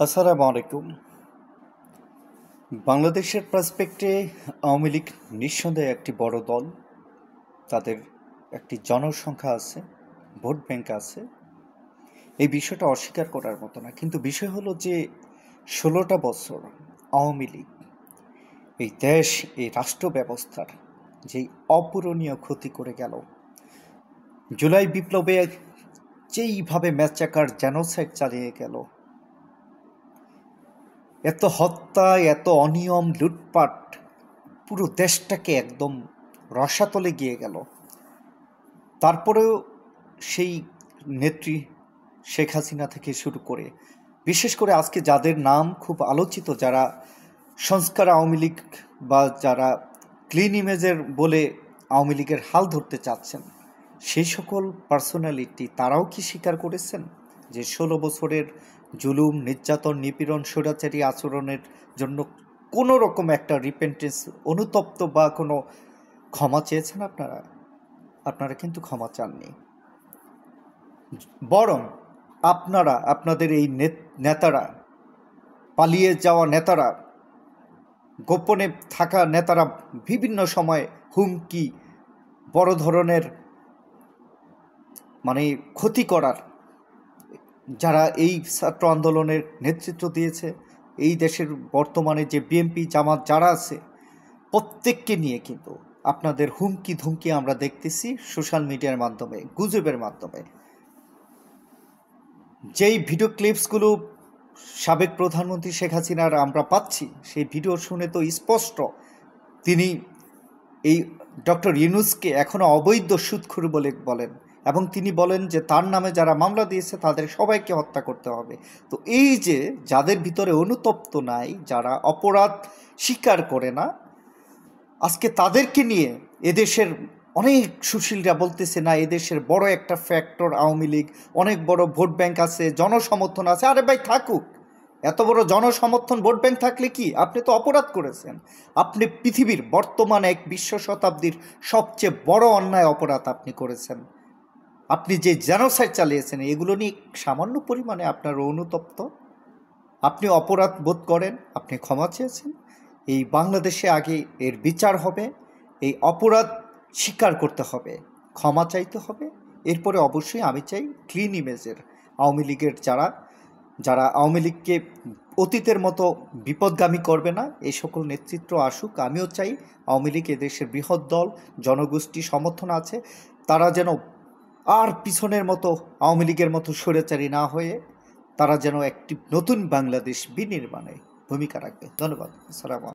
আসসালামু আলাইকুম। বাংলাদেশের পার্সপেক্টে আওয়ামী লীগ নিঃসন্দেহে একটি বড় দল। তাদের একটি জনসংখ্যা আছে, ভোট ব্যাংক আছে। এই বিষয়টা অস্বীকার করার মতো না, কিন্তু বিষয় হলো যে 16টা বছর আওয়ামী লীগ এই দেশ, এই রাষ্ট্র ব্যবস্থার যেই অপূরণীয় ক্ষতি করে গেল। জুলাই বিপ্লবে যেইভাবে ম্যাচাকার জেনোসাইড চালিয়ে গেল, এত হত্যা, এত অনিয়ম, লুটপাট, পুরো দেশটাকে একদম রসাতলে গিয়ে গেল। তারপরেও সেই নেত্রী শেখ হাসিনা থেকে শুরু করে, বিশেষ করে আজকে যাদের নাম খুব আলোচিত, যারা সংস্কার আওয়ামী লীগ বা যারা ক্লিন ইমেজের বলে আওয়ামী লীগের হাল ধরতে চাচ্ছেন, সেই সকল পার্সোনালিটি তারাও কি স্বীকার করেছেন যে 16 বছরের জুলুম, নির্যাতন, নিপীড়ন, স্বৈরাচারী আচরণের জন্য কোনো রকম একটা রিপেন্টেন্স, অনুতপ্ত বা কোনো ক্ষমা চেয়েছেন? আপনারা কিন্তু ক্ষমা চাননি। বরং আপনারা, আপনাদের এই নেতারা, পালিয়ে যাওয়া নেতারা, গোপনে থাকা নেতারা বিভিন্ন সময় হুমকি, বড় ধরনের ক্ষতি করার, যারা এই ছাত্র আন্দোলনের নেতৃত্ব দিয়েছে, এই দেশের বর্তমানে যে বিএনপি জামাত যারা আছে, প্রত্যেককে নিয়ে কিন্তু আপনাদের হুমকি ধুমকি আমরা দেখতেছি সোশ্যাল মিডিয়ার মাধ্যমে, গুজবের মাধ্যমে। যেই ভিডিও ক্লিপসগুলো সাবেক প্রধানমন্ত্রী শেখ হাসিনার আমরা পাচ্ছি, সেই ভিডিও শুনে তো স্পষ্ট তিনি এই ডক্টর ইউনূসকে এখনও অবৈধ সুদখোর বলে বলেন, এবং তিনি বলেন যে তার নামে যারা মামলা দিয়েছে তাদের সবাইকে হত্যা করতে হবে। তো এই যে যাদের ভিতরে অনুতপ্ত নাই, যারা অপরাধ স্বীকার করে না, আজকে তাদেরকে নিয়ে এদেশের অনেক সুশীলরা বলতেছে না, এদেশের বড় একটা ফ্যাক্টর আওয়ামী লীগ, অনেক বড় ভোট ব্যাংক আছে, জনসমর্থন আছে। আরে ভাই, থাকুক। এত বড় জনসমর্থন, ভোট ব্যাংক থাকলে কি? আপনি তো অপরাধ করেছেন। আপনি পৃথিবীর বর্তমানে এক বিশ্ব শতাব্দীর সবচেয়ে বড় অন্যায় অপরাধ আপনি করেছেন। আপনি যে জেনোসাইড চালিয়েছেন, এগুলো নিয়ে সামান্য পরিমাণে আপনার অনুতপ্ত, আপনি অপরাধ বোধ করেন, আপনি ক্ষমা চেয়েছেন। এই বাংলাদেশে আগে এর বিচার হবে, এই অপরাধ স্বীকার করতে হবে, ক্ষমা চাইতে হবে। এরপরে অবশ্যই আমি চাই ক্লিন ইমেজের আওয়ামী লীগের যারা যারা আওয়ামী লীগকে অতীতের মতো বিপদগামী করবে না, এই সকল নেতৃত্ব আসুক। আমিও চাই আওয়ামী লীগ এদেশের বৃহৎ দল, জনগোষ্ঠী সমর্থন আছে, তারা যেন আর পিছনের মতো আওয়ামী লীগের মতো স্বৈরাচারী না হয়ে তারা যেন একটি নতুন বাংলাদেশ বিনির্মাণে ভূমিকা রাখবে। ধন্যবাদ। আসসালামু আলাইকুম।